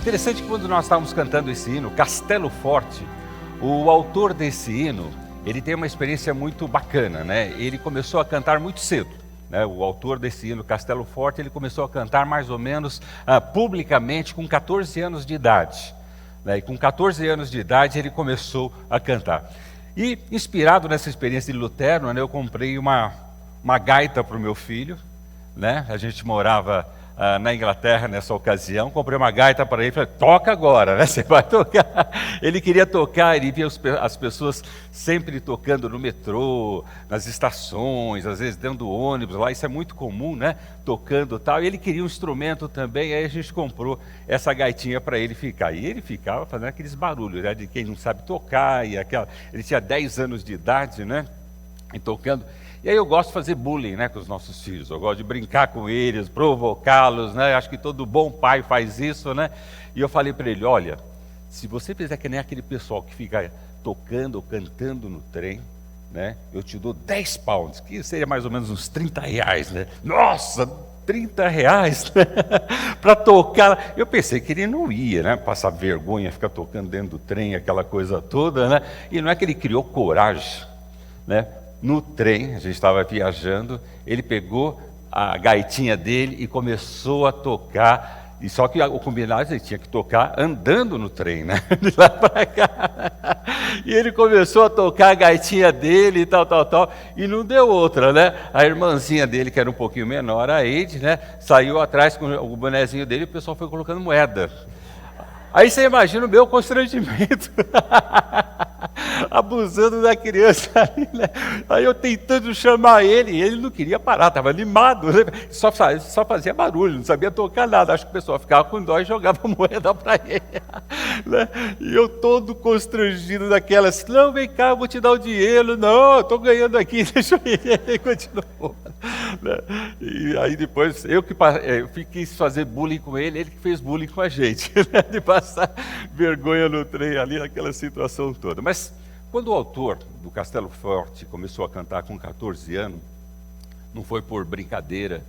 Interessante que quando nós estávamos cantando esse hino, Castelo Forte, o autor desse hino, ele tem uma experiência muito bacana, né? Ele começou a cantar muito cedo, né? O autor desse hino, Castelo Forte, ele começou a cantar mais ou menos publicamente com 14 anos de idade, né? E com 14 anos de idade ele começou a cantar. E inspirado nessa experiência de Lutero, né, eu comprei uma gaita para o meu filho, né? A gente morava na Inglaterra nessa ocasião, comprei uma gaita para ele, falei, toca agora, né? Você vai tocar. Ele queria tocar, ele via as pessoas sempre tocando no metrô, nas estações, às vezes dentro do ônibus, lá isso é muito comum, né? Tocando e tal, e ele queria um instrumento também, aí a gente comprou essa gaitinha para ele ficar, e ele ficava fazendo aqueles barulhos, né? De quem não sabe tocar, e ele tinha 10 anos de idade, né? E tocando. E aí eu gosto de fazer bullying, né, com os nossos filhos, eu gosto de brincar com eles, provocá-los, né, acho que todo bom pai faz isso, né, e eu falei para ele, olha, se você fizer que nem aquele pessoal que fica tocando ou cantando no trem, né, eu te dou 10 pounds, que seria mais ou menos uns 30 reais, né, nossa, 30 reais, né? Para tocar, eu pensei que ele não ia, né, passar vergonha, ficar tocando dentro do trem, aquela coisa toda, né, e não é que ele criou coragem, né. No trem, a gente estava viajando, ele pegou a gaitinha dele e começou a tocar, e só que o combinado ele tinha que tocar andando no trem, né? De lá para cá. E ele começou a tocar a gaitinha dele e tal, e não deu outra, né? A irmãzinha dele, que era um pouquinho menor, a Eide, né? Saiu atrás com o bonezinho dele e o pessoal foi colocando moeda. Aí você imagina o meu constrangimento. Abusando da criança ali, né? Aí eu tentando chamar ele, e ele não queria parar, estava animado, né? Só fazia barulho, não sabia tocar nada. Acho que o pessoal ficava com dó e jogava moeda para ele, né? E eu todo constrangido daquelas, não, vem cá, eu vou te dar o dinheiro, não, estou ganhando aqui, deixa eu ir. Ele continuou, né? E aí depois, eu quis fazer bullying com ele que fez bullying com a gente, né? De passar vergonha no trem ali, naquela situação toda. Mas quando o autor do Castelo Forte começou a cantar com 14 anos, não foi por brincadeira,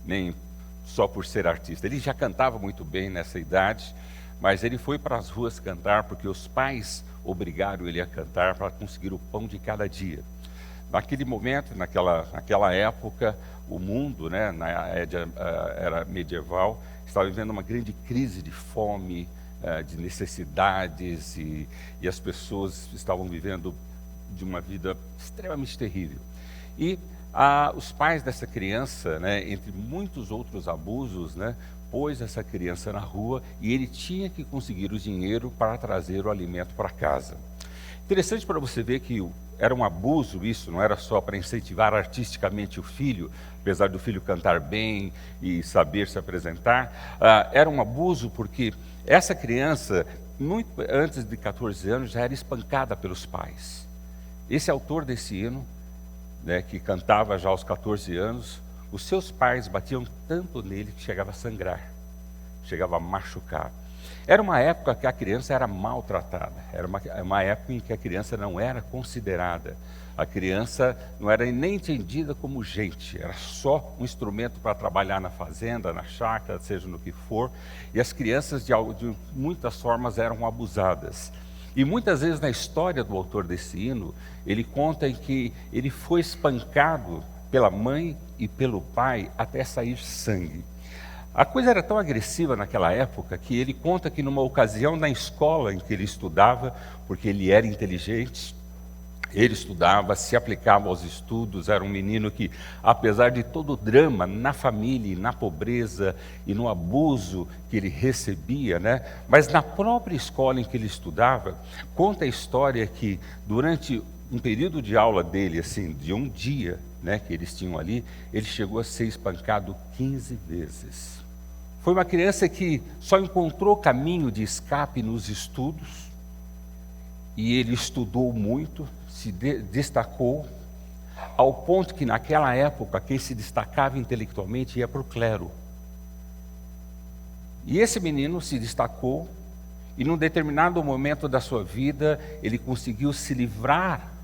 nem só por ser artista. Ele já cantava muito bem nessa idade, mas ele foi para as ruas cantar porque os pais obrigaram ele a cantar para conseguir o pão de cada dia. Naquele momento, naquela época, o mundo, né, na era medieval, estava vivendo uma grande crise de fome, de necessidades, e as pessoas estavam vivendo de uma vida extremamente terrível. E os pais dessa criança, né, entre muitos outros abusos, né, pôs essa criança na rua e ele tinha que conseguir o dinheiro para trazer o alimento para casa. Interessante para você ver que era um abuso isso, não era só para incentivar artisticamente o filho, apesar do filho cantar bem e saber se apresentar, era um abuso porque essa criança, muito antes de 14 anos, já era espancada pelos pais. Esse autor desse hino, né, que cantava já aos 14 anos, os seus pais batiam tanto nele que chegava a sangrar, chegava a machucar. Era uma época que a criança era maltratada, era uma época em que a criança não era considerada. A criança não era nem entendida como gente, era só um instrumento para trabalhar na fazenda, na chácara, seja no que for. E as crianças, de muitas formas, eram abusadas. E muitas vezes na história do autor desse hino, ele conta em que ele foi espancado pela mãe e pelo pai até sair sangue. A coisa era tão agressiva naquela época que ele conta que numa ocasião na escola em que ele estudava, porque ele era inteligente, ele estudava, se aplicava aos estudos, era um menino que, apesar de todo o drama na família, na pobreza e no abuso que ele recebia, né? Mas na própria escola em que ele estudava, conta a história que durante um período de aula dele, assim, de um dia, né, que eles tinham ali, ele chegou a ser espancado 15 vezes. Foi uma criança que só encontrou caminho de escape nos estudos, e ele estudou muito, se destacou, ao ponto que naquela época quem se destacava intelectualmente ia para o clero. E esse menino se destacou, e num determinado momento da sua vida, ele conseguiu se livrar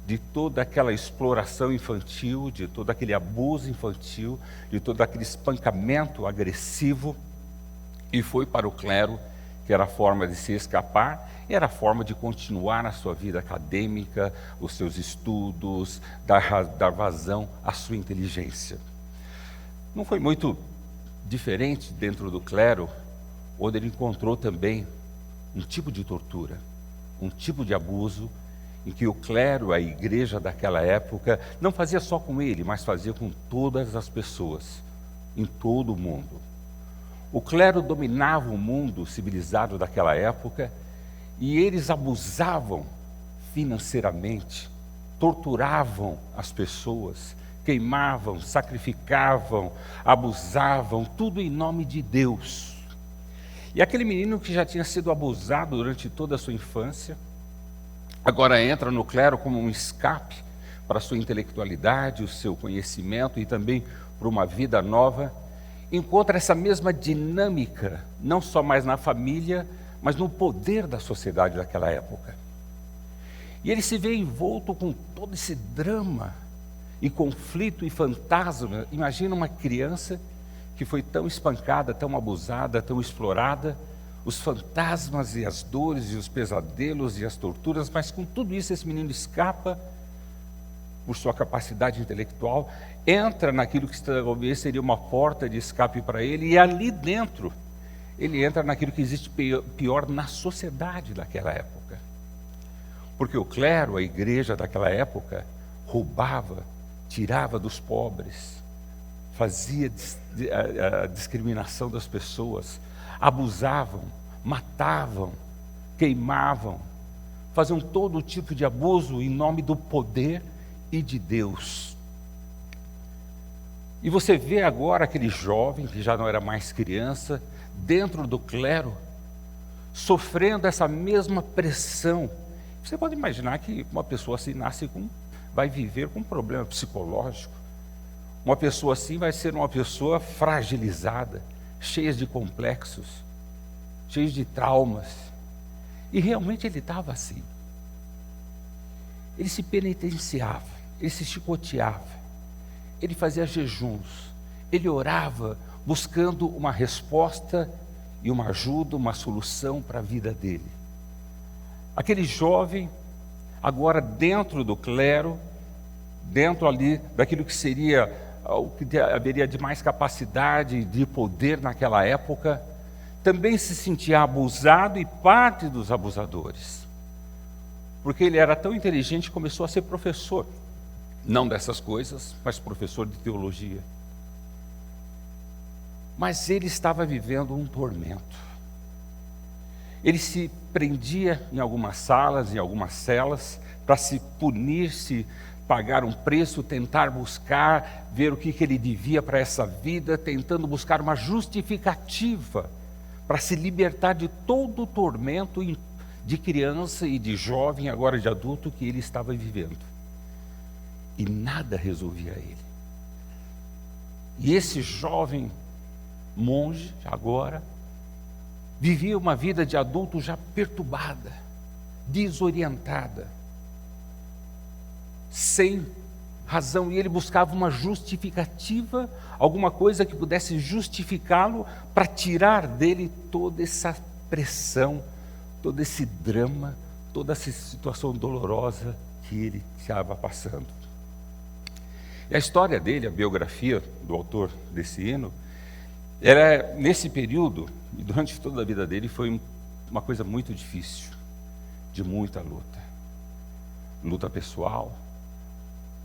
de toda aquela exploração infantil, de todo aquele abuso infantil, de todo aquele espancamento agressivo, e foi para o clero, que era a forma de se escapar, era a forma de continuar a sua vida acadêmica, os seus estudos, dar vazão à sua inteligência. Não foi muito diferente dentro do clero, onde ele encontrou também um tipo de tortura, um tipo de abuso, em que o clero, a igreja daquela época, não fazia só com ele, mas fazia com todas as pessoas, em todo o mundo. O clero dominava o mundo civilizado daquela época e eles abusavam financeiramente, torturavam as pessoas, queimavam, sacrificavam, abusavam, tudo em nome de Deus. E aquele menino que já tinha sido abusado durante toda a sua infância, agora entra no clero como um escape para a sua intelectualidade, o seu conhecimento e também para uma vida nova. Encontra essa mesma dinâmica, não só mais na família, mas no poder da sociedade daquela época. E ele se vê envolto com todo esse drama e conflito e fantasma. Imagina uma criança que foi tão espancada, tão abusada, tão explorada, os fantasmas e as dores e os pesadelos e as torturas, mas com tudo isso esse menino escapa por sua capacidade intelectual, entra naquilo que talvez seria uma porta de escape para ele, e ali dentro ele entra naquilo que existe pior na sociedade daquela época. Porque o clero, a igreja daquela época, roubava, tirava dos pobres, fazia a discriminação das pessoas, abusavam, matavam, queimavam, faziam todo tipo de abuso em nome do poder e de Deus. E você vê agora aquele jovem, que já não era mais criança, dentro do clero, sofrendo essa mesma pressão. Você pode imaginar que uma pessoa assim vai viver com um problema psicológico. Uma pessoa assim vai ser uma pessoa fragilizada, cheia de complexos, cheia de traumas. E realmente ele estava assim. Ele se penitenciava, ele se chicoteava, ele fazia jejuns, ele orava buscando uma resposta e uma ajuda, uma solução para a vida dele. Aquele jovem, agora dentro do clero, dentro ali daquilo que seria o que haveria de mais capacidade, de poder naquela época, também se sentia abusado e parte dos abusadores. Porque ele era tão inteligente, começou a ser professor, não dessas coisas, mas professor de teologia. Mas ele estava vivendo um tormento. Ele se prendia em algumas salas, em algumas celas, para se punir, se pagar um preço, tentar buscar, ver o que ele devia para essa vida, tentando buscar uma justificativa para se libertar de todo o tormento de criança e de jovem, agora de adulto, que ele estava vivendo. E nada resolvia ele. E esse jovem monge, agora, vivia uma vida de adulto já perturbada, desorientada, sem razão. E ele buscava uma justificativa, alguma coisa que pudesse justificá-lo para tirar dele toda essa pressão, todo esse drama, toda essa situação dolorosa que ele estava passando. E a história dele, a biografia do autor desse hino, era, nesse período, e durante toda a vida dele, foi uma coisa muito difícil, de muita luta. Luta pessoal,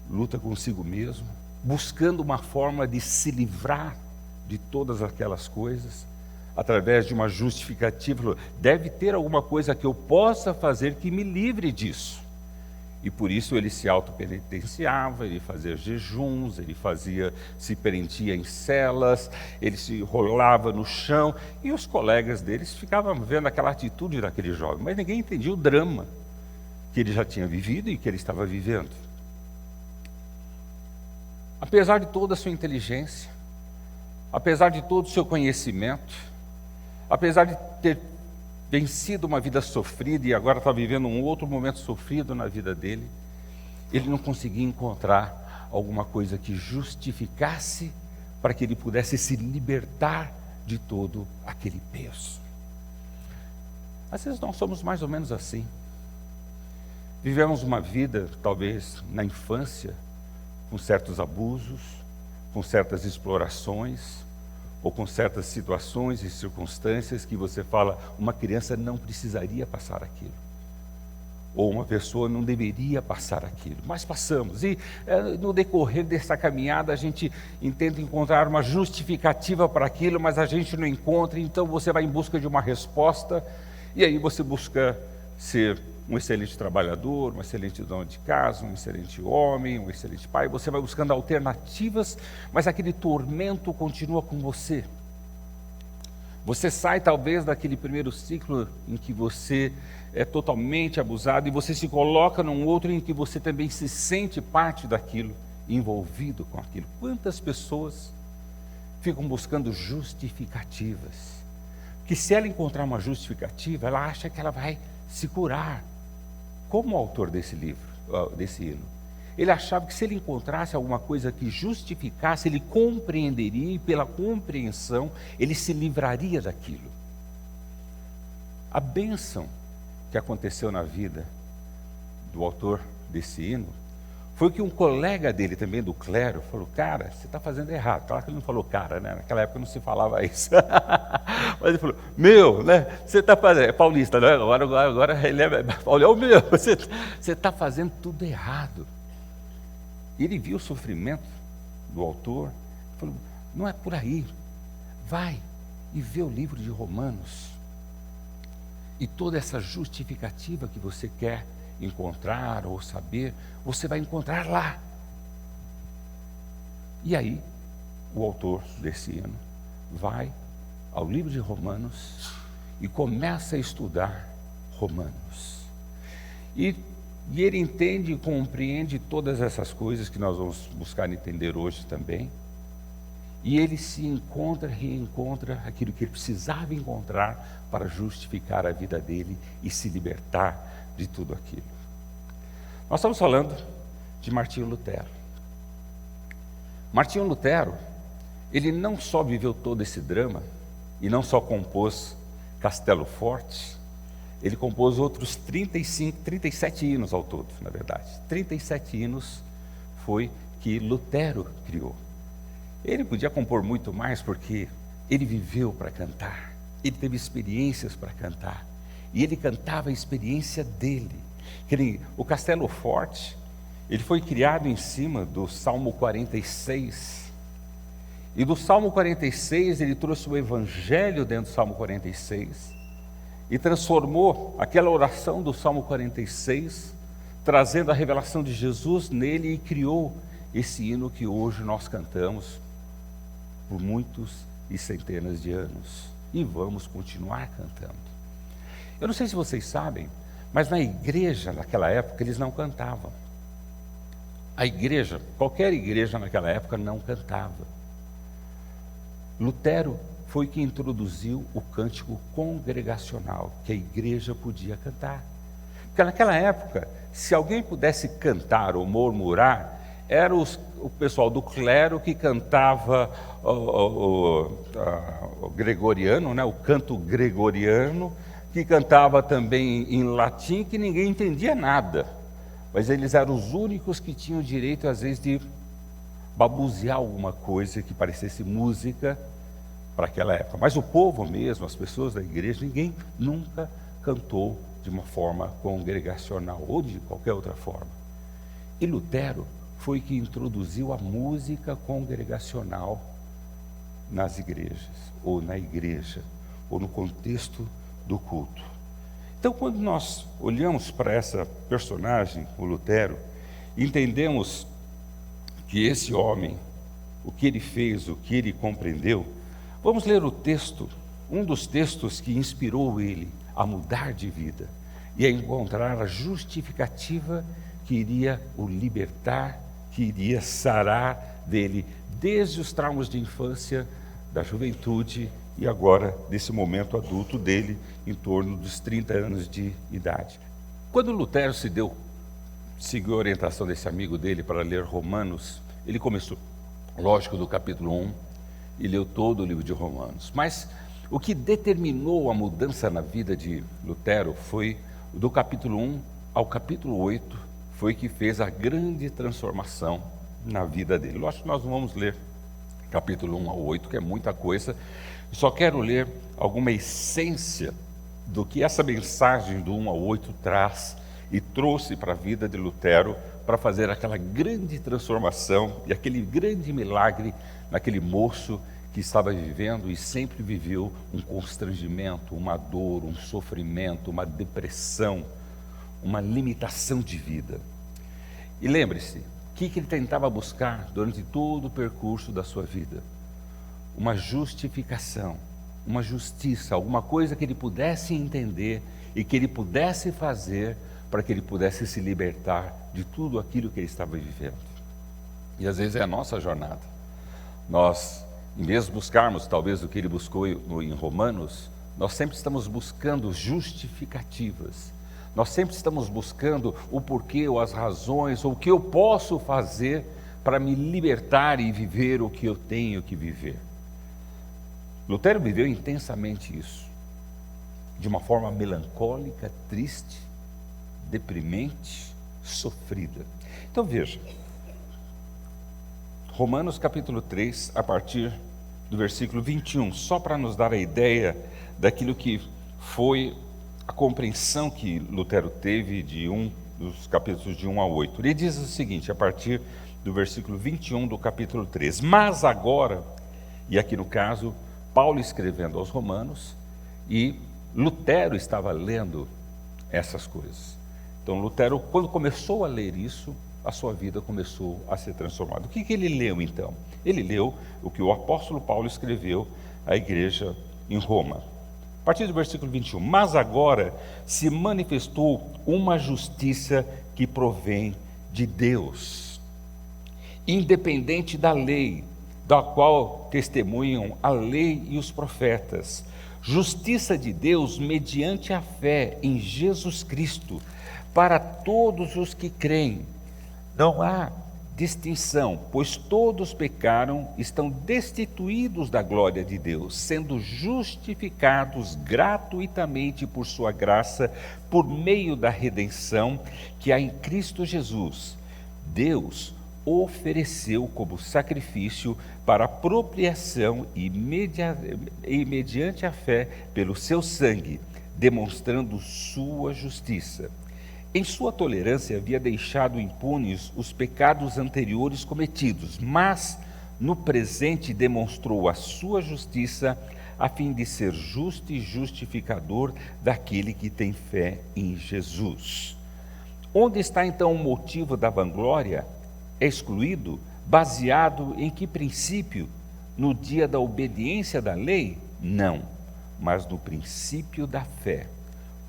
luta consigo mesmo, buscando uma forma de se livrar de todas aquelas coisas, através de uma justificativa. Deve ter alguma coisa que eu possa fazer que me livre disso. E por isso ele se autopenitenciava, ele fazia jejuns, ele se prendia em celas, ele se rolava no chão, e os colegas deles ficavam vendo aquela atitude daquele jovem, mas ninguém entendia o drama que ele já tinha vivido e que ele estava vivendo. Apesar de toda a sua inteligência, apesar de todo o seu conhecimento, apesar de ter vencido uma vida sofrida e agora está vivendo um outro momento sofrido na vida dele, ele não conseguia encontrar alguma coisa que justificasse para que ele pudesse se libertar de todo aquele peso. Às vezes nós somos mais ou menos assim. Vivemos uma vida, talvez, na infância, com certos abusos, com certas explorações, ou com certas situações e circunstâncias que você fala, uma criança não precisaria passar aquilo. Ou uma pessoa não deveria passar aquilo, mas passamos. E no decorrer dessa caminhada a gente tenta encontrar uma justificativa para aquilo, mas a gente não encontra, então você vai em busca de uma resposta, e aí você busca ser um excelente trabalhador, um excelente dono de casa, um excelente homem, um excelente pai. Você vai buscando alternativas, mas aquele tormento continua com você. Você sai talvez daquele primeiro ciclo em que você é totalmente abusado e você se coloca num outro em que você também se sente parte daquilo, envolvido com aquilo. Quantas pessoas ficam buscando justificativas? Que se ela encontrar uma justificativa, ela acha que ela vai se curar. Como o autor desse livro, desse hino, ele achava que se ele encontrasse alguma coisa que justificasse, ele compreenderia e pela compreensão ele se livraria daquilo. A bênção que aconteceu na vida do autor desse hino foi que um colega dele também do clero falou, cara, você está fazendo errado. Claro que ele não falou cara, né? Naquela época não se falava isso. Mas ele falou, né? Você está fazendo, é paulista, né? Agora ele é Paulo, meu, você está fazendo tudo errado. E ele viu o sofrimento do autor, falou, não é por aí, vai e vê o livro de Romanos. E toda essa justificativa que você quer encontrar ou saber, você vai encontrar lá. E aí, o autor desse hino vai ao livro de Romanos e começa a estudar Romanos. E ele entende e compreende todas essas coisas que nós vamos buscar entender hoje também. E ele se encontra, reencontra aquilo que ele precisava encontrar para justificar a vida dele e se libertar de tudo aquilo. Nós estamos falando de Martinho Lutero. Martinho Lutero, ele não só viveu todo esse drama, e não só compôs Castelo Forte, ele compôs outros 37 hinos ao todo, na verdade. 37 hinos foi que Lutero criou. Ele podia compor muito mais porque ele viveu para cantar, ele teve experiências para cantar, e ele cantava a experiência dele. O Castelo Forte, ele foi criado em cima do Salmo 46, e do Salmo 46 ele trouxe o Evangelho dentro do Salmo 46, e transformou aquela oração do Salmo 46, trazendo a revelação de Jesus nele, e criou esse hino que hoje nós cantamos por muitos e centenas de anos, e vamos continuar cantando. Eu não sei se vocês sabem, mas na igreja naquela época eles não cantavam. A igreja, qualquer igreja naquela época não cantava. Lutero foi que introduziu o cântico congregacional, que a igreja podia cantar. Porque naquela época, se alguém pudesse cantar ou murmurar, era o pessoal do clero que cantava o gregoriano, né, o canto gregoriano, que cantava também em latim, que ninguém entendia nada. Mas eles eram os únicos que tinham o direito, às vezes, de babuzear alguma coisa que parecesse música para aquela época. Mas o povo mesmo, as pessoas da igreja, ninguém nunca cantou de uma forma congregacional ou de qualquer outra forma. E Lutero foi que introduziu a música congregacional nas igrejas, ou na igreja, ou no contexto do culto. Então, quando nós olhamos para essa personagem, o Lutero, entendemos que esse homem, o que ele fez, o que ele compreendeu, vamos ler o texto, um dos textos que inspirou ele a mudar de vida e a encontrar a justificativa que iria o libertar, que iria sarar dele, desde os traumas de infância, da juventude e agora desse momento adulto dele, em torno dos 30 anos de idade. Quando Lutero seguiu a orientação desse amigo dele para ler Romanos, ele começou, lógico, do capítulo 1, e leu todo o livro de Romanos. Mas O que determinou a mudança na vida de Lutero foi, do capítulo 1 ao capítulo 8, foi que fez a grande transformação na vida dele. Lógico que nós não vamos ler capítulo 1 ao 8, que é muita coisa. Só quero ler alguma essência do que essa mensagem do 1 ao 8 traz e trouxe para a vida de Lutero, para fazer aquela grande transformação e aquele grande milagre naquele moço que estava vivendo e sempre viveu um constrangimento, uma dor, um sofrimento, uma depressão, uma limitação de vida. E lembre-se, o que ele tentava buscar durante todo o percurso da sua vida? Uma justificação, uma justiça, alguma coisa que ele pudesse entender e que ele pudesse fazer para que ele pudesse se libertar de tudo aquilo que ele estava vivendo. E às vezes é a nossa jornada. Nós, em vez de buscarmos talvez o que ele buscou em Romanos, nós sempre estamos buscando justificativas. Nós sempre estamos buscando o porquê ou as razões, ou o que eu posso fazer para me libertar e viver o que eu tenho que viver. Lutero viveu intensamente isso, de uma forma melancólica, triste, deprimente, sofrida. Então veja, Romanos capítulo 3, a partir do versículo 21, só para nos dar a ideia daquilo que foi a compreensão que Lutero teve dos capítulos de 1 a 8. Ele diz o seguinte, a partir do versículo 21 do capítulo 3, mas agora, e aqui no caso, Paulo escrevendo aos Romanos, e Lutero estava lendo essas coisas. Então Lutero, quando começou a ler isso, a sua vida começou a ser transformada. O que ele leu então? Ele leu o que o apóstolo Paulo escreveu à igreja em Roma. A partir do versículo 21, mas agora se manifestou uma justiça que provém de Deus, independente da lei, da qual testemunham a lei e os profetas, justiça de Deus mediante a fé em Jesus Cristo, para todos os que creem. Não há distinção, pois todos pecaram, estão destituídos da glória de Deus, sendo justificados gratuitamente por sua graça, por meio da redenção que há em Cristo Jesus. Deus ofereceu como sacrifício para apropriação e mediante a fé pelo seu sangue, demonstrando sua justiça. Em sua tolerância havia deixado impunes os pecados anteriores cometidos, mas no presente demonstrou a sua justiça, a fim de ser justo e justificador daquele que tem fé em Jesus. Onde está então o motivo da vanglória? É excluído, baseado em que princípio? No dia da obediência da lei? Não, mas no princípio da fé,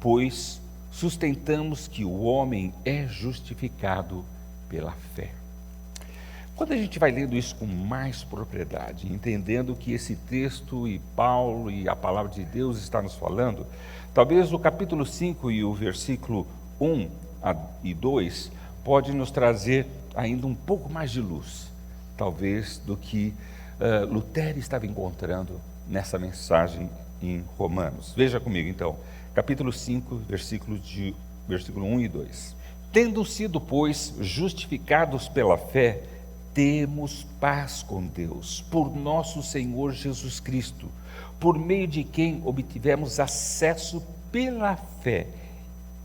pois sustentamos que o homem é justificado pela fé. Quando a gente vai lendo isso com mais propriedade, entendendo que esse texto e Paulo e a palavra de Deus está nos falando, talvez o capítulo 5 e o versículo 1 e 2 pode nos trazer ainda um pouco mais de luz, talvez do que Lutero estava encontrando nessa mensagem em Romanos. Veja comigo então, capítulo 5, versículo 1 e 2. Tendo sido, pois, justificados pela fé, temos paz com Deus, por nosso Senhor Jesus Cristo, por meio de quem obtivemos acesso pela fé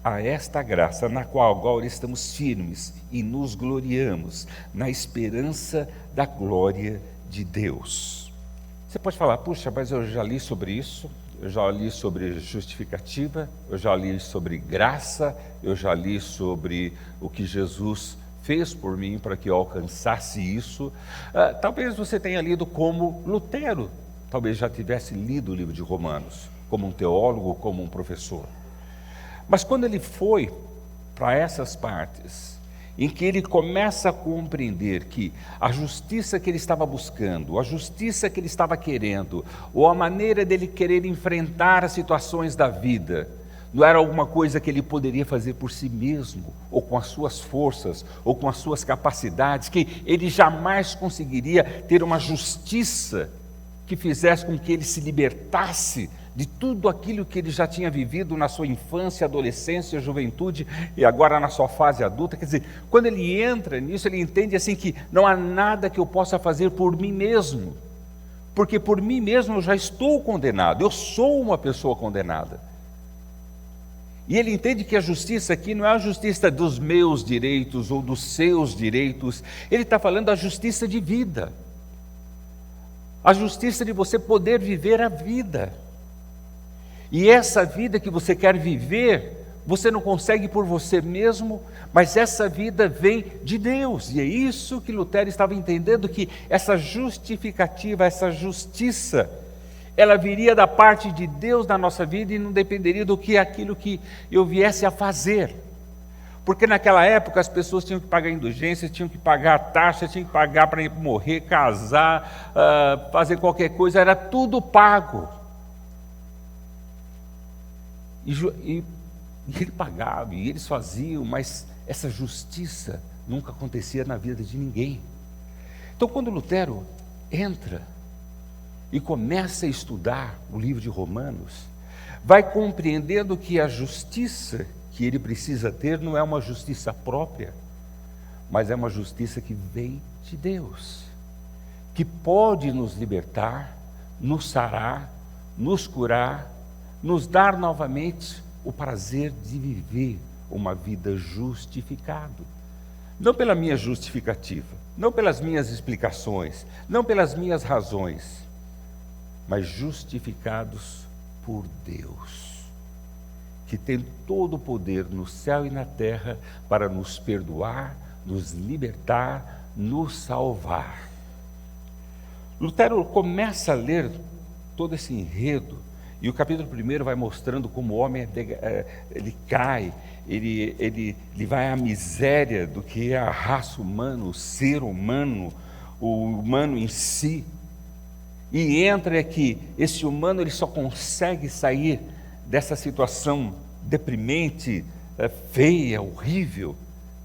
a esta graça, na qual agora estamos firmes e nos gloriamos, na esperança da glória de Deus. Você pode falar, puxa, mas eu já li sobre isso, eu já li sobre justificativa, eu já li sobre graça, eu já li sobre o que Jesus fez por mim para que eu alcançasse isso. Talvez você tenha lido como Lutero, talvez já tivesse lido o livro de Romanos, como um teólogo, como um professor. Mas quando ele foi para essas partes, em que ele começa a compreender que a justiça que ele estava buscando, a justiça que ele estava querendo, ou a maneira dele querer enfrentar as situações da vida, não era alguma coisa que ele poderia fazer por si mesmo, ou com as suas forças, ou com as suas capacidades, que ele jamais conseguiria ter uma justiça que fizesse com que ele se libertasse de tudo aquilo que ele já tinha vivido na sua infância, adolescência, juventude e agora na sua fase adulta. Quer dizer, quando ele entra nisso, ele entende assim que não há nada que eu possa fazer por mim mesmo, porque por mim mesmo eu já estou condenado, eu sou uma pessoa condenada. E ele entende que a justiça aqui não é a justiça dos meus direitos ou dos seus direitos, ele está falando da justiça de vida, a justiça de você poder viver a vida. E essa vida que você quer viver, você não consegue por você mesmo, mas essa vida vem de Deus. E é isso que Lutero estava entendendo, que essa justificativa, essa justiça, ela viria da parte de Deus na nossa vida e não dependeria do que aquilo que eu viesse a fazer. Porque naquela época as pessoas tinham que pagar indulgências, tinham que pagar taxas, tinham que pagar para morrer, casar, fazer qualquer coisa, era tudo pago. E ele pagava, e eles faziam, mas essa justiça nunca acontecia na vida de ninguém. Então, quando Lutero entra e começa a estudar o livro de Romanos, vai compreendendo que a justiça que ele precisa ter não é uma justiça própria, mas é uma justiça que vem de Deus, que pode nos libertar, nos sarar, nos curar, nos dar novamente o prazer de viver uma vida justificado. Não pela minha justificativa, não pelas minhas explicações, não pelas minhas razões, mas justificados por Deus, que tem todo o poder no céu e na terra para nos perdoar, nos libertar, nos salvar. Lutero começa a ler todo esse enredo, e o capítulo 1 vai mostrando como o homem ele cai, ele vai à miséria do que é a raça humana, o ser humano, o humano em si. E entra que esse humano ele só consegue sair dessa situação deprimente, feia, horrível,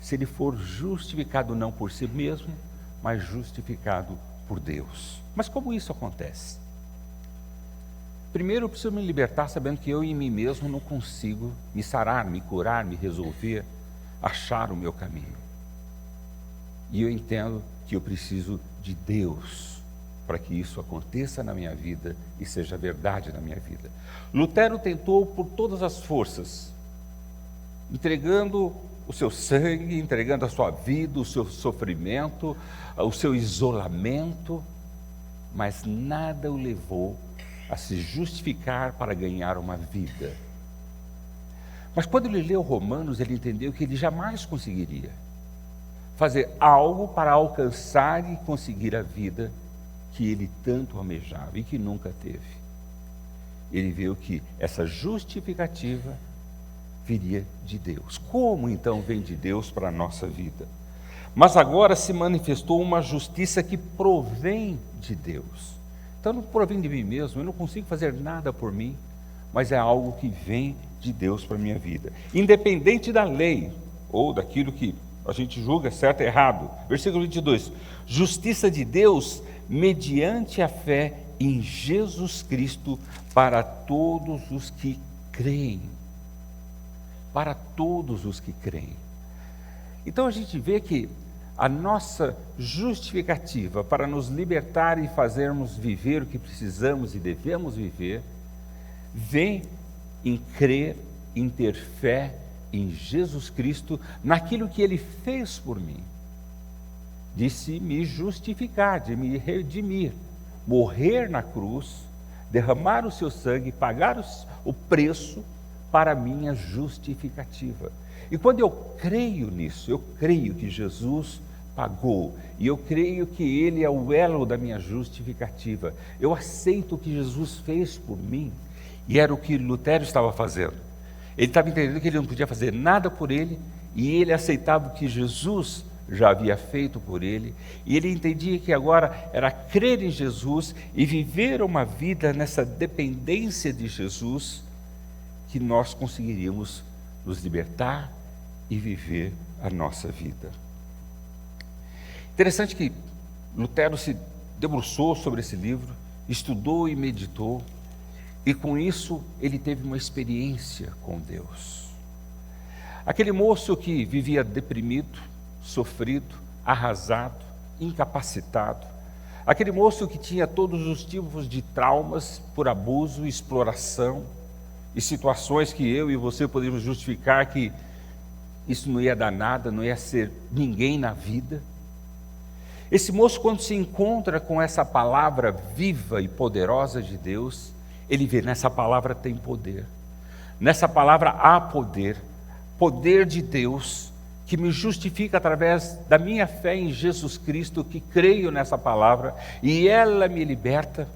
se ele for justificado não por si mesmo, mas justificado por Deus. Mas como isso acontece? Primeiro eu preciso me libertar sabendo que eu em mim mesmo não consigo me sarar, me curar, me resolver, achar o meu caminho. E eu entendo que eu preciso de Deus para que isso aconteça na minha vida e seja verdade na minha vida. Lutero tentou por todas as forças, entregando o seu sangue, entregando a sua vida, o seu sofrimento, o seu isolamento, mas nada o levou a se justificar para ganhar uma vida. Mas quando ele leu Romanos, ele entendeu que ele jamais conseguiria fazer algo para alcançar e conseguir a vida que ele tanto almejava e que nunca teve. Ele viu que essa justificativa viria de Deus. Como então vem de Deus para a nossa vida? Mas agora se manifestou uma justiça que provém de Deus. Então não provém de mim mesmo, eu não consigo fazer nada por mim, mas é algo que vem de Deus para a minha vida. Independente da lei, ou daquilo que a gente julga certo e errado. Versículo 22. Justiça de Deus mediante a fé em Jesus Cristo para todos os que creem. Para todos os que creem. Então a gente vê que a nossa justificativa para nos libertar e fazermos viver o que precisamos e devemos viver, vem em crer, em ter fé em Jesus Cristo, naquilo que Ele fez por mim, de se me justificar, de me redimir, morrer na cruz, derramar o seu sangue, pagar o preço para a minha justificativa. E quando eu creio nisso, eu creio que Jesus pagou, e eu creio que Ele é o elo da minha justificativa, eu aceito o que Jesus fez por mim, e era o que Lutero estava fazendo. Ele estava entendendo que ele não podia fazer nada por ele, e ele aceitava o que Jesus já havia feito por ele, e ele entendia que agora era crer em Jesus e viver uma vida nessa dependência de Jesus, que nós conseguiríamos nos libertar e viver a nossa vida. Interessante que Lutero se debruçou sobre esse livro estudou e meditou, e com isso ele teve uma experiência com Deus. Aquele moço que vivia deprimido, sofrido, arrasado, incapacitado, aquele moço que tinha todos os tipos de traumas por abuso, exploração e situações que eu e você poderíamos justificar que isso não ia dar nada, não ia ser ninguém na vida. Esse moço, quando se encontra com essa palavra viva e poderosa de Deus, ele vê, nessa palavra tem poder. Nessa palavra há poder, poder de Deus, que me justifica através da minha fé em Jesus Cristo, que creio nessa palavra, e ela me liberta.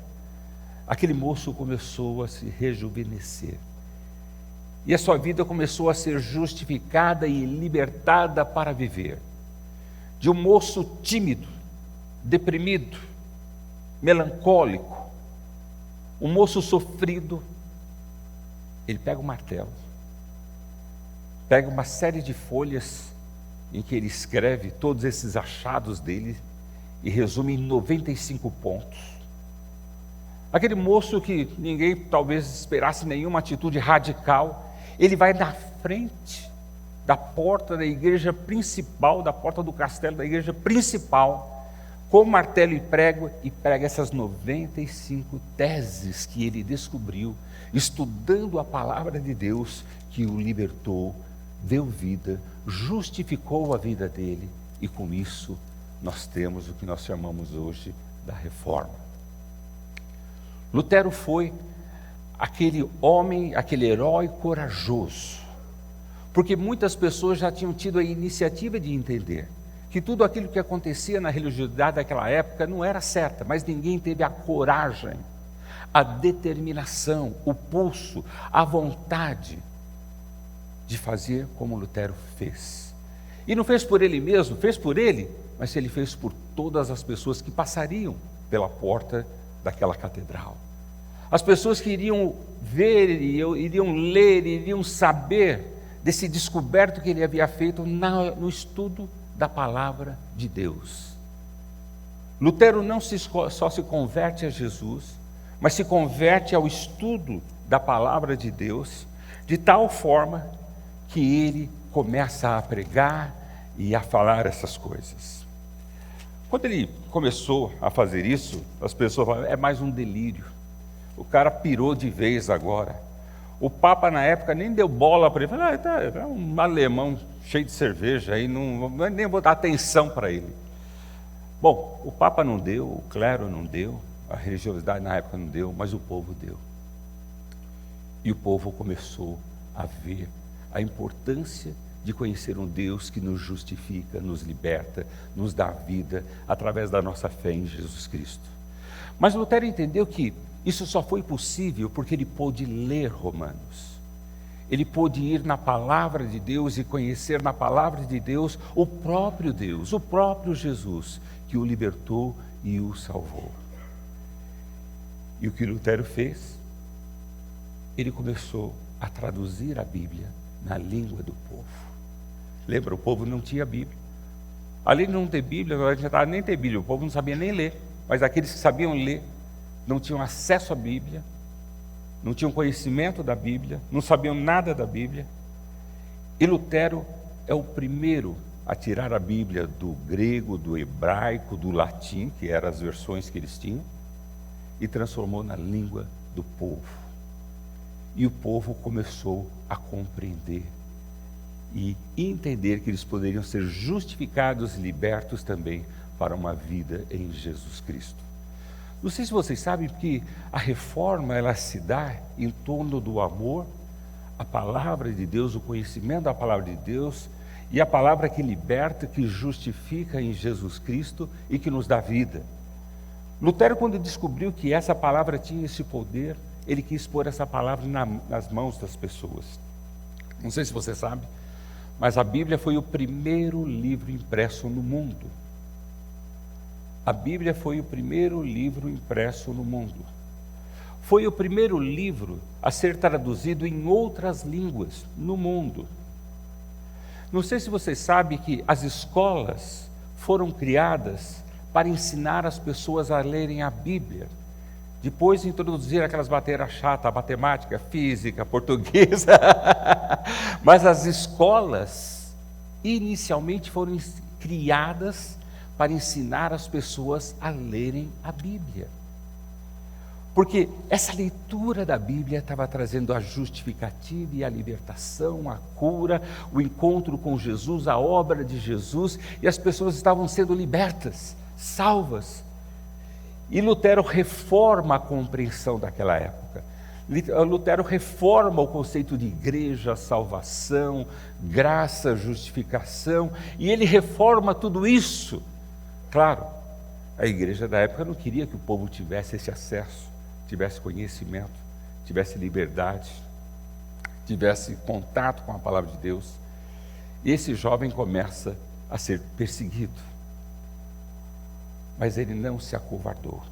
Aquele moço começou a se rejuvenescer. E a sua vida começou a ser justificada e libertada para viver. De um moço tímido, deprimido, melancólico, um moço sofrido, ele pega um martelo, pega uma série de folhas em que ele escreve todos esses achados dele e resume em 95 pontos. Aquele moço que ninguém talvez esperasse nenhuma atitude radical, ele vai na frente da porta da igreja principal, da porta do castelo da igreja principal, com martelo e prega essas 95 teses que ele descobriu, estudando a palavra de Deus, que o libertou, deu vida, justificou a vida dele, e com isso nós temos o que nós chamamos hoje da reforma. Lutero foi aquele homem, aquele herói corajoso, porque muitas pessoas já tinham tido a iniciativa de entender que tudo aquilo que acontecia na religiosidade daquela época não era certa, mas ninguém teve a coragem, a determinação, o pulso, a vontade de fazer como Lutero fez. E não fez por ele mesmo, fez por ele, mas ele fez por todas as pessoas que passariam pela porta daquela catedral. As pessoas que iriam ver, iriam ler, iriam saber desse descoberto que ele havia feito no estudo da palavra de Deus. Lutero não só se converte a Jesus, mas se converte ao estudo da palavra de Deus, de tal forma que ele começa a pregar e a falar essas coisas. Quando ele começou a fazer isso, as pessoas falaram, é mais um delírio, o cara pirou de vez agora. O Papa na época nem deu bola para ele, falou, é um alemão cheio de cerveja, aí nem vou dar atenção para ele. Bom, o Papa não deu, o clero não deu, a religiosidade na época não deu, mas o povo deu. E o povo começou a ver a importância de conhecer um Deus que nos justifica, nos liberta, nos dá vida, através da nossa fé em Jesus Cristo. Mas Lutero entendeu que isso só foi possível porque ele pôde ler Romanos. Ele pôde ir na palavra de Deus e conhecer na palavra de Deus, o próprio Jesus, que o libertou e o salvou. E o que Lutero fez? Ele começou a traduzir a Bíblia na língua do povo. Lembra, o povo não tinha Bíblia. Além de não ter Bíblia, não adiantava nem ter Bíblia, o povo não sabia nem ler. Mas aqueles que sabiam ler, não tinham acesso à Bíblia, não tinham conhecimento da Bíblia, não sabiam nada da Bíblia. E Lutero é o primeiro a tirar a Bíblia do grego, do hebraico, do latim, que eram as versões que eles tinham, e transformou na língua do povo. E o povo começou a compreender e entender que eles poderiam ser justificados e libertos também para uma vida em Jesus Cristo. Não sei se vocês sabem que a reforma ela se dá em torno do amor, a palavra de Deus, o conhecimento da palavra de Deus e a palavra que liberta, que justifica em Jesus Cristo e que nos dá vida. Lutero, quando descobriu que essa palavra tinha esse poder, ele quis pôr essa palavra nas mãos das pessoas. Não sei se você sabe, mas a Bíblia foi o primeiro livro impresso no mundo. A Bíblia foi o primeiro livro impresso no mundo. Foi o primeiro livro a ser traduzido em outras línguas no mundo. Não sei se você sabe que as escolas foram criadas para ensinar as pessoas a lerem a Bíblia. Depois introduziram aquelas matérias chatas, matemática, física, português. Mas as escolas, inicialmente, foram criadas para ensinar as pessoas a lerem a Bíblia. Porque essa leitura da Bíblia estava trazendo a justificativa e a libertação, a cura, o encontro com Jesus, a obra de Jesus, e as pessoas estavam sendo libertas, salvas. E Lutero reforma a compreensão daquela época. Lutero reforma o conceito de igreja, salvação, graça, justificação, e ele reforma tudo isso. Claro, a igreja da época não queria que o povo tivesse esse acesso, tivesse conhecimento, tivesse liberdade, tivesse contato com a palavra de Deus. E esse jovem começa a ser perseguido. Mas ele não se acovardou.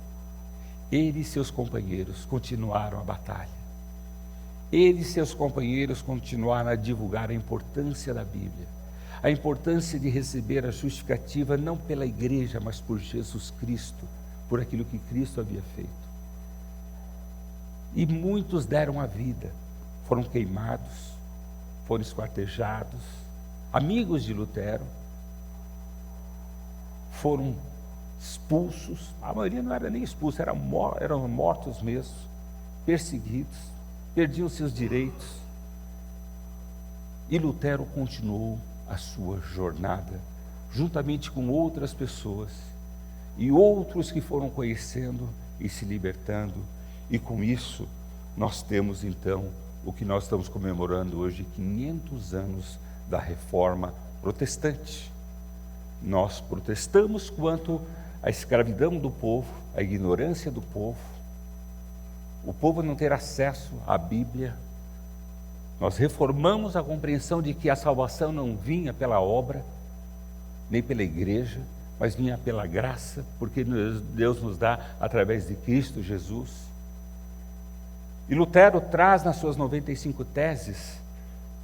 Ele e seus companheiros continuaram a batalha. Ele e seus companheiros continuaram a divulgar a importância da Bíblia, a importância de receber a justificativa não pela igreja, mas por Jesus Cristo, por aquilo que Cristo havia feito. E muitos deram a vida, foram queimados, foram esquartejados. Amigos de Lutero foram expulsos, a maioria não era nem expulsa, eram mortos mesmo, perseguidos, perdiam seus direitos. E Lutero continuou a sua jornada, juntamente com outras pessoas, e outros que foram conhecendo e se libertando, e com isso nós temos então o que nós estamos comemorando hoje, 500 anos da Reforma Protestante. Nós protestamos quanto à escravidão do povo, à ignorância do povo, o povo não ter acesso à Bíblia. Nós reformamos a compreensão de que a salvação não vinha pela obra, nem pela igreja, mas vinha pela graça, porque Deus nos dá através de Cristo Jesus. E Lutero traz nas suas 95 teses,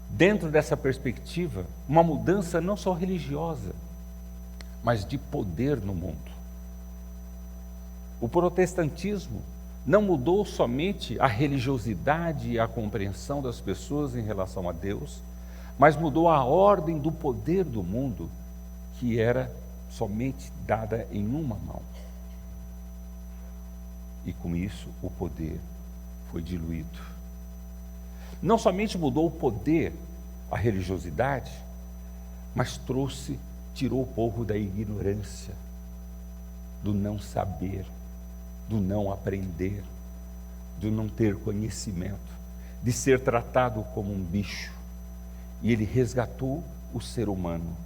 dentro dessa perspectiva, uma mudança não só religiosa, mas de poder no mundo. O protestantismo não mudou somente a religiosidade e a compreensão das pessoas em relação a Deus, mas mudou a ordem do poder do mundo, que era somente dada em uma mão. E com isso o poder foi diluído. Não somente mudou o poder, a religiosidade, mas tirou o povo da ignorância, do não saber, do não aprender, do não ter conhecimento, de ser tratado como um bicho. E ele resgatou o ser humano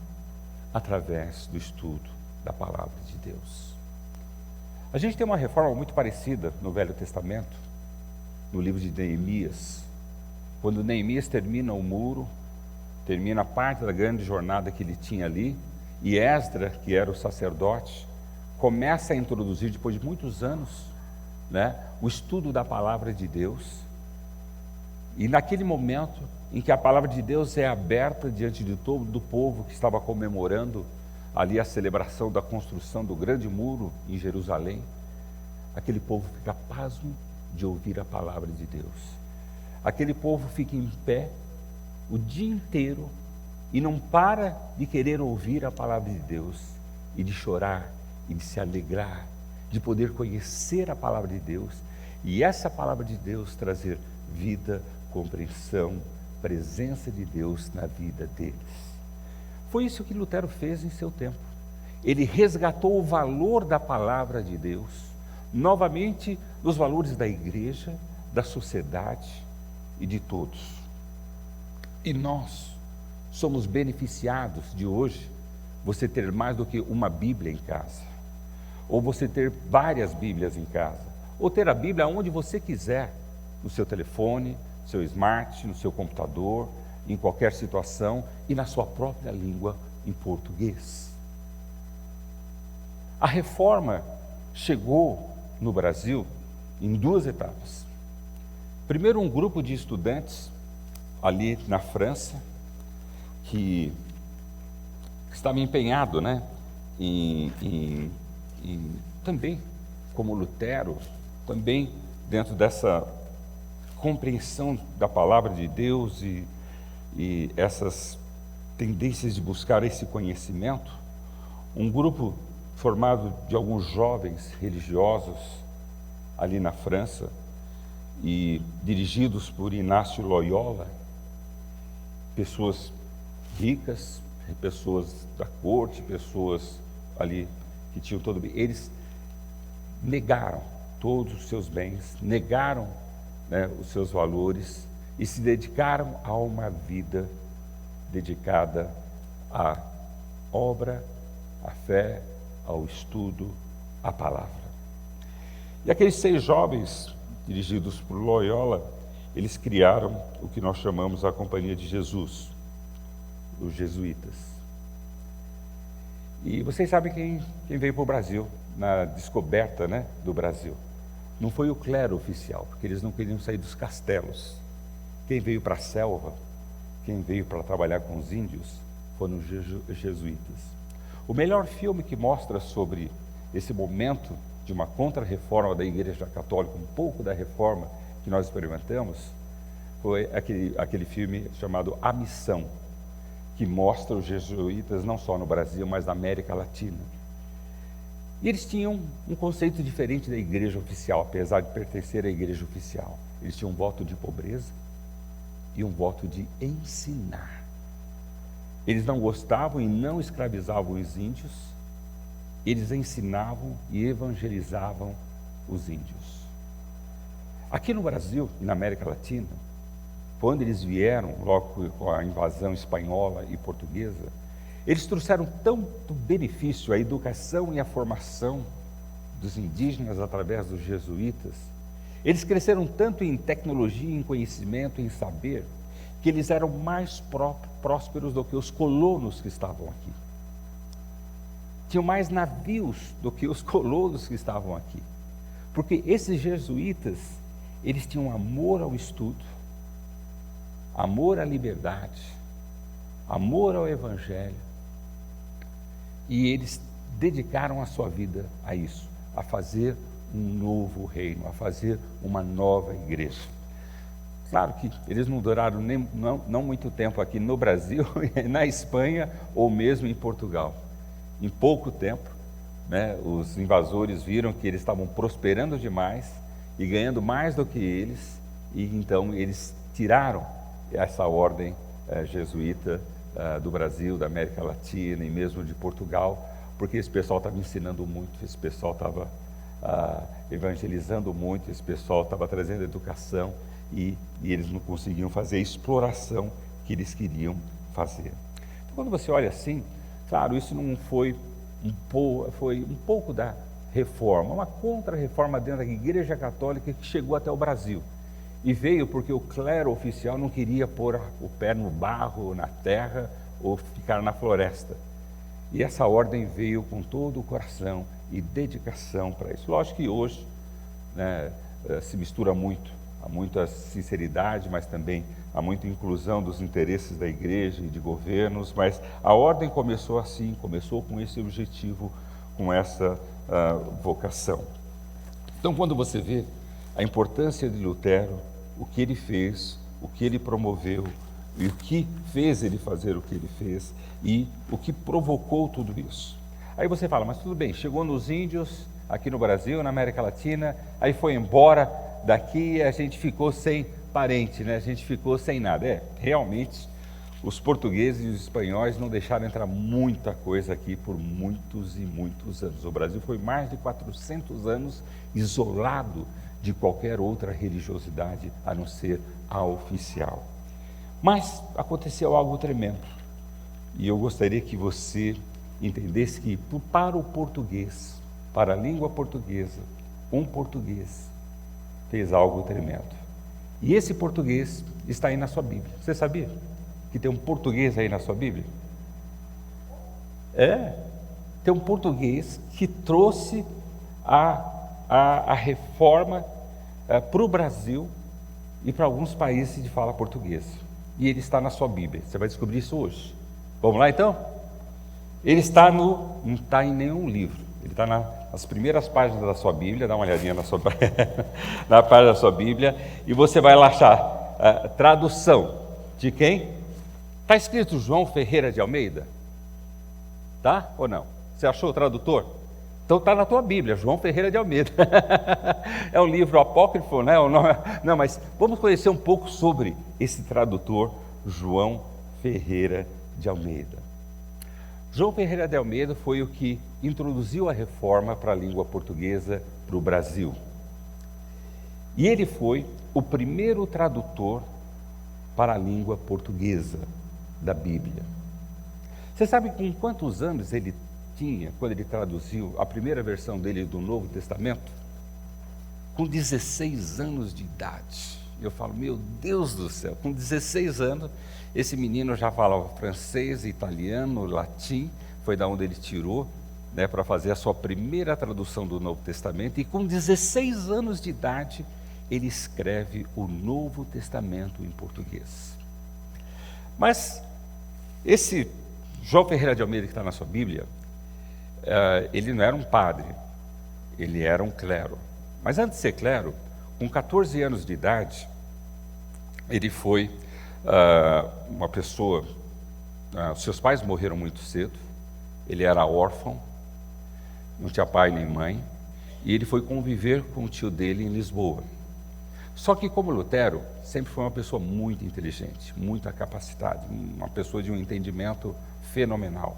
através do estudo da palavra de Deus. A gente tem uma reforma muito parecida no Velho Testamento, no livro de Neemias. Quando Neemias termina o muro, termina a parte da grande jornada que ele tinha ali, e Esdra, que era o sacerdote, começa a introduzir, depois de muitos anos, o estudo da palavra de Deus. E naquele momento em que a palavra de Deus é aberta diante de todo o povo que estava comemorando ali a celebração da construção do grande muro em Jerusalém, aquele povo fica pasmo de ouvir a palavra de Deus. Aquele povo fica em pé o dia inteiro e não para de querer ouvir a palavra de Deus, e de chorar, e de se alegrar, de poder conhecer a palavra de Deus, e essa palavra de Deus trazer vida, compreensão, presença de Deus na vida deles. Foi isso que Lutero fez em seu tempo. Ele resgatou o valor da palavra de Deus, novamente nos valores da igreja, da sociedade e de todos. E nós somos beneficiados de hoje você ter mais do que uma Bíblia em casa, ou você ter várias Bíblias em casa, ou ter a Bíblia onde você quiser, no seu telefone, no seu smart, no seu computador, em qualquer situação, e na sua própria língua, em português. A reforma chegou no Brasil em duas etapas. Primeiro, um grupo de estudantes ali na França, que estava empenhado, em também, como Lutero, também dentro dessa compreensão da palavra de Deus e essas tendências de buscar esse conhecimento, um grupo formado de alguns jovens religiosos ali na França e dirigidos por Inácio Loyola, pessoas ricas, pessoas da corte, pessoas ali que tinham todo bem, eles negaram todos os seus bens, negaram, né, os seus valores e se dedicaram a uma vida dedicada à obra, à fé, ao estudo, à palavra. E aqueles 6 jovens, dirigidos por Loyola, eles criaram o que nós chamamos a Companhia de Jesus, os jesuítas. E vocês sabem quem veio para o Brasil, na descoberta, né, do Brasil. Não foi o clero oficial, porque eles não queriam sair dos castelos. Quem veio para a selva, quem veio para trabalhar com os índios, foram os jesuítas. O melhor filme que mostra sobre esse momento de uma contra-reforma da Igreja Católica, um pouco da reforma que nós experimentamos, foi aquele filme chamado A Missão, que mostra os jesuítas não só no Brasil, mas na América Latina. E eles tinham um conceito diferente da igreja oficial, apesar de pertencer à igreja oficial. Eles tinham um voto de pobreza e um voto de ensinar. Eles não gostavam e não escravizavam os índios, eles ensinavam e evangelizavam os índios. Aqui no Brasil e na América Latina, quando eles vieram, logo com a invasão espanhola e portuguesa, eles trouxeram tanto benefício à educação e à formação dos indígenas através dos jesuítas. Eles cresceram tanto em tecnologia, em conhecimento, em saber, que eles eram mais prósperos do que os colonos que estavam aqui. Tinham mais navios do que os colonos que estavam aqui. Porque esses jesuítas, eles tinham amor ao estudo, amor à liberdade, amor ao evangelho, e eles dedicaram a sua vida a isso, a fazer um novo reino, a fazer uma nova igreja. Claro que eles não duraram não muito tempo aqui no Brasil, na Espanha ou mesmo em Portugal. Em pouco tempo, né, os invasores viram que eles estavam prosperando demais e ganhando mais do que eles, e então eles tiraram essa ordem jesuíta do Brasil, da América Latina e mesmo de Portugal, porque esse pessoal estava ensinando muito, esse pessoal estava evangelizando muito, esse pessoal estava trazendo educação e eles não conseguiam fazer a exploração que eles queriam fazer. Então, quando você olha assim, claro, isso não foi foi um pouco da reforma, uma contra-reforma dentro da Igreja Católica que chegou até o Brasil. E veio porque o clero oficial não queria pôr o pé no barro, na terra, ou ficar na floresta. E essa ordem veio com todo o coração e dedicação para isso. Lógico que hoje, né, se mistura muito, há muita sinceridade, mas também há muita inclusão dos interesses da igreja e de governos, mas a ordem começou assim, começou com esse objetivo, com essa vocação. Então, quando você vê a importância de Lutero, o que ele fez, o que ele promoveu, e o que fez ele fazer o que ele fez, e o que provocou tudo isso. Aí você fala, mas tudo bem, chegou nos índios, aqui no Brasil, na América Latina, aí foi embora daqui e a gente ficou sem parente, né? A gente ficou sem nada. Realmente, os portugueses e os espanhóis não deixaram entrar muita coisa aqui por muitos e muitos anos. O Brasil foi mais de 400 anos isolado de qualquer outra religiosidade, a não ser a oficial. Mas aconteceu algo tremendo, e eu gostaria que você entendesse que para o português, para a língua portuguesa, um português fez algo tremendo. E esse português está aí na sua Bíblia. Você sabia que tem um português aí na sua Bíblia? Tem um português que trouxe a reforma para o Brasil e para alguns países de fala portuguesa. E ele está na sua Bíblia. Você vai descobrir isso hoje. Vamos lá então? Ele está não está em nenhum livro. Ele está na as primeiras páginas da sua Bíblia, dá uma olhadinha na página da sua Bíblia, e você vai lá achar a tradução de quem? Está escrito João Ferreira de Almeida? Tá ou não? Você achou o tradutor? Então está na tua Bíblia, João Ferreira de Almeida. É um livro apócrifo, né? Não, mas vamos conhecer um pouco sobre esse tradutor, João Ferreira de Almeida. João Ferreira de Almeida foi o que introduziu a reforma para a língua portuguesa para o Brasil. E ele foi o primeiro tradutor para a língua portuguesa da Bíblia. Você sabe com quantos anos ele tinha quando ele traduziu a primeira versão dele do Novo Testamento? Com 16 anos de idade. Eu falo, meu Deus do céu, com 16 anos, esse menino já falava francês, italiano, latim, foi da onde ele tirou, né, para fazer a sua primeira tradução do Novo Testamento, e com 16 anos de idade, ele escreve o Novo Testamento em português. Mas esse João Ferreira de Almeida que está na sua Bíblia, ele não era um padre, ele era um clero. Mas antes de ser clero, com 14 anos de idade, ele foi uma pessoa, seus pais morreram muito cedo, ele era órfão, não tinha pai nem mãe, e ele foi conviver com o tio dele em Lisboa. Só que como Lutero, sempre foi uma pessoa muito inteligente, muita capacidade, uma pessoa de um entendimento fenomenal.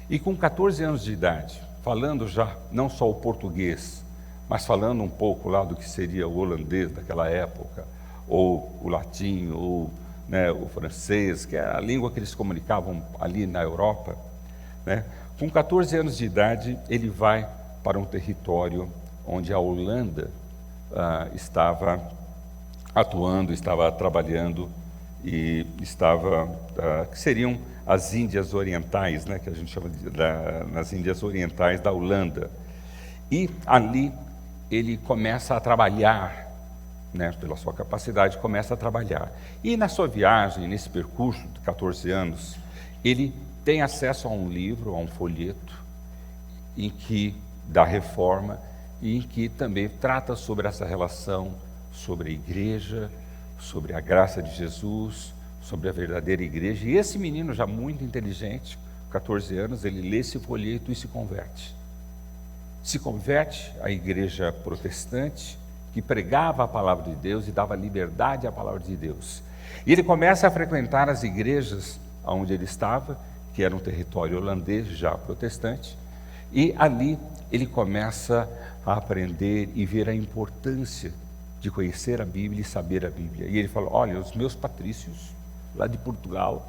E com 14 anos de idade, falando já não só o português, mas falando um pouco lá do que seria o holandês daquela época, ou o latim, ou né, o francês, que é a língua que eles se comunicavam ali na Europa, né? Com 14 anos de idade, ele vai para um território onde a Holanda estava atuando, estava trabalhando, e estava, que seriam as Índias Orientais, né, que a gente chama nas Índias Orientais da Holanda. E ali ele começa a trabalhar, né, pela sua capacidade, começa a trabalhar. E na sua viagem, nesse percurso de 14 anos, ele tem acesso a um livro, a um folheto, em que da reforma, e em que também trata sobre essa relação, sobre a igreja, sobre a graça de Jesus, sobre a verdadeira igreja. E esse menino, já muito inteligente, 14 anos, ele lê esse folheto e se converte. Se converte à igreja protestante, que pregava a palavra de Deus e dava liberdade à palavra de Deus. E ele começa a frequentar as igrejas onde ele estava, que era um território holandês, já protestante, e ali ele começa a aprender e ver a importância de conhecer a Bíblia e saber a Bíblia. E ele fala, olha, os meus patrícios, lá de Portugal,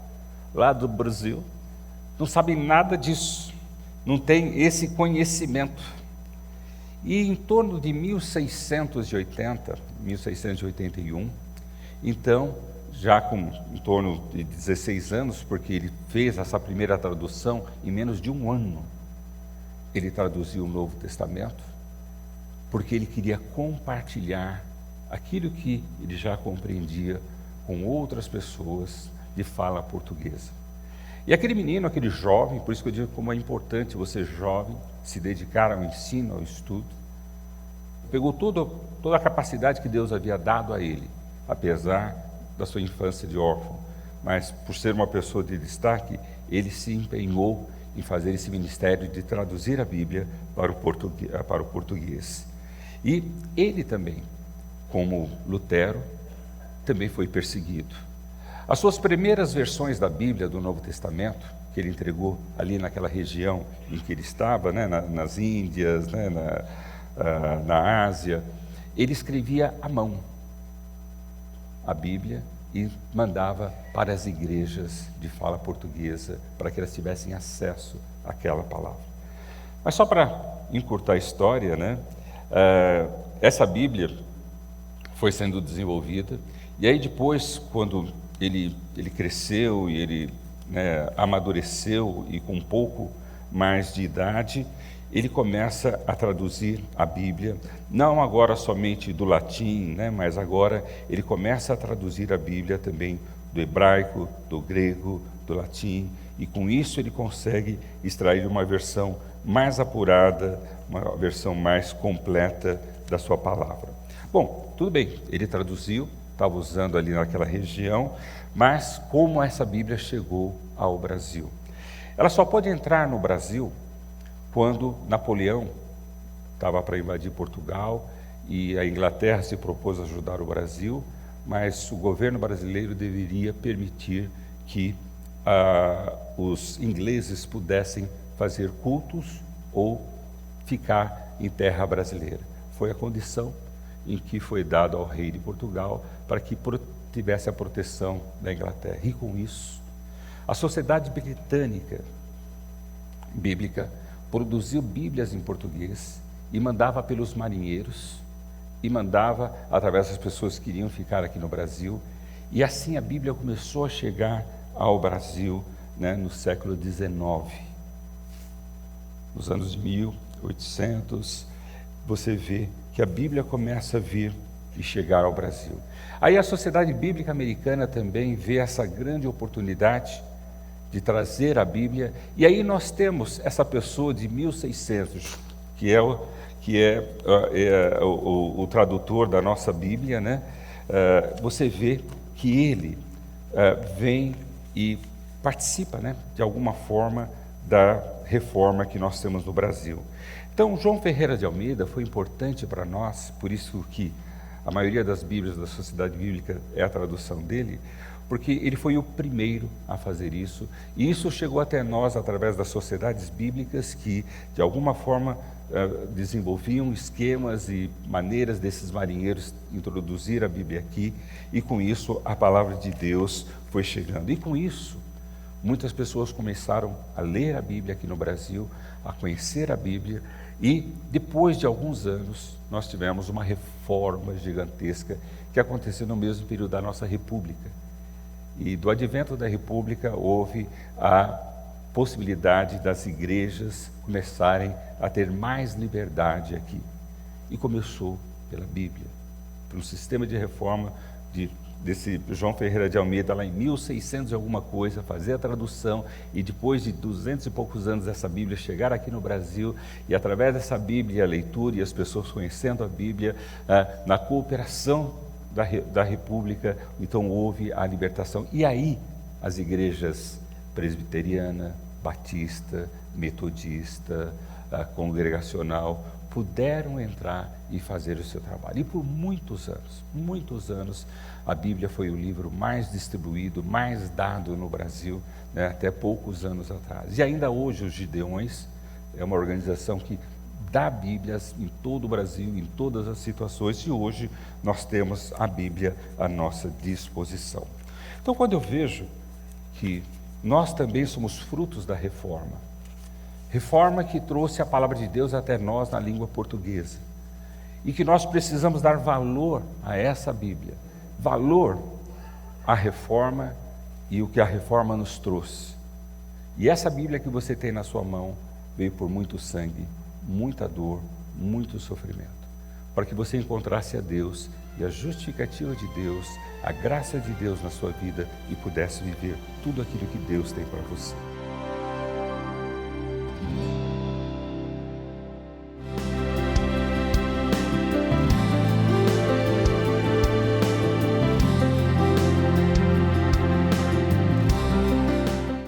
lá do Brasil, não sabem nada disso, não têm esse conhecimento. E em torno de 1680, 1681, então, já com em torno de 16 anos, porque ele fez essa primeira tradução em menos de um ano, ele traduziu o Novo Testamento, porque ele queria compartilhar aquilo que ele já compreendia com outras pessoas de fala portuguesa. E aquele menino, aquele jovem, por isso que eu digo como é importante você jovem se dedicar ao ensino, ao estudo, pegou toda a capacidade que Deus havia dado a ele, apesar da sua infância de órfão, mas por ser uma pessoa de destaque, ele se empenhou em fazer esse ministério de traduzir a Bíblia para o português. E ele também, como Lutero, também foi perseguido. As suas primeiras versões da Bíblia do Novo Testamento, que ele entregou ali naquela região em que ele estava, né, nas Índias, né, na Ásia, ele escrevia à mão a Bíblia e mandava para as igrejas de fala portuguesa, para que elas tivessem acesso àquela palavra. Mas só para encurtar a história, né, essa Bíblia foi sendo desenvolvida, e aí depois, quando ele cresceu e ele, né, amadureceu, e com um pouco mais de idade, ele começa a traduzir a Bíblia, não agora somente do latim, né, mas agora ele começa a traduzir a Bíblia também do hebraico, do grego, do latim, e com isso ele consegue extrair uma versão mais apurada, uma versão mais completa da sua palavra. Bom, tudo bem, ele traduziu, estava usando ali naquela região, mas como essa Bíblia chegou ao Brasil? Ela só pode entrar no Brasil quando Napoleão estava para invadir Portugal e a Inglaterra se propôs a ajudar o Brasil, mas o governo brasileiro deveria permitir que os ingleses pudessem fazer cultos ou ficar em terra brasileira. Foi a condição em que foi dado ao rei de Portugal para que tivesse a proteção da Inglaterra. E com isso, a Sociedade Britânica Bíblica produziu Bíblias em português e mandava pelos marinheiros e mandava através das pessoas que queriam ficar aqui no Brasil. E assim a Bíblia começou a chegar ao Brasil, né, no século XIX. Nos anos de 1800, você vê que a Bíblia começa a vir e chegar ao Brasil. Aí a Sociedade Bíblica Americana também vê essa grande oportunidade de trazer a Bíblia, e aí nós temos essa pessoa de 1600, que é o tradutor da nossa Bíblia, né? Você vê que ele vem e participa, né, de alguma forma da reforma que nós temos no Brasil. Então, João Ferreira de Almeida foi importante para nós, por isso que a maioria das Bíblias da Sociedade Bíblica é a tradução dele, porque ele foi o primeiro a fazer isso, e isso chegou até nós através das sociedades bíblicas que, de alguma forma, desenvolviam esquemas e maneiras desses marinheiros introduzir a Bíblia aqui, e com isso a palavra de Deus foi chegando. E com isso, muitas pessoas começaram a ler a Bíblia aqui no Brasil, a conhecer a Bíblia, e depois de alguns anos, nós tivemos uma reforma gigantesca que aconteceu no mesmo período da nossa República. E do advento da República houve a possibilidade das igrejas começarem a ter mais liberdade aqui. E começou pela Bíblia, pelo sistema de reforma desse João Ferreira de Almeida, lá em 1600 e alguma coisa, fazer a tradução, e depois de 200 e poucos anos essa Bíblia chegar aqui no Brasil, e através dessa Bíblia, a leitura e as pessoas conhecendo a Bíblia, na cooperação da República, então houve a libertação. E aí as igrejas presbiteriana, batista, metodista, congregacional, puderam entrar e fazer o seu trabalho. E por muitos anos, a Bíblia foi o livro mais distribuído, mais dado no Brasil, né, até poucos anos atrás. E ainda hoje os Gideões é uma organização que dá Bíblias em todo o Brasil, em todas as situações, e hoje nós temos a Bíblia à nossa disposição. Então, quando eu vejo que nós também somos frutos da reforma que trouxe a palavra de Deus até nós na língua portuguesa, e que nós precisamos dar valor a essa Bíblia, valor à reforma e o que a reforma nos trouxe. E essa Bíblia que você tem na sua mão veio por muito sangue, muita dor, muito sofrimento, para que você encontrasse a Deus e a justificativa de Deus, a graça de Deus na sua vida, e pudesse viver tudo aquilo que Deus tem para você.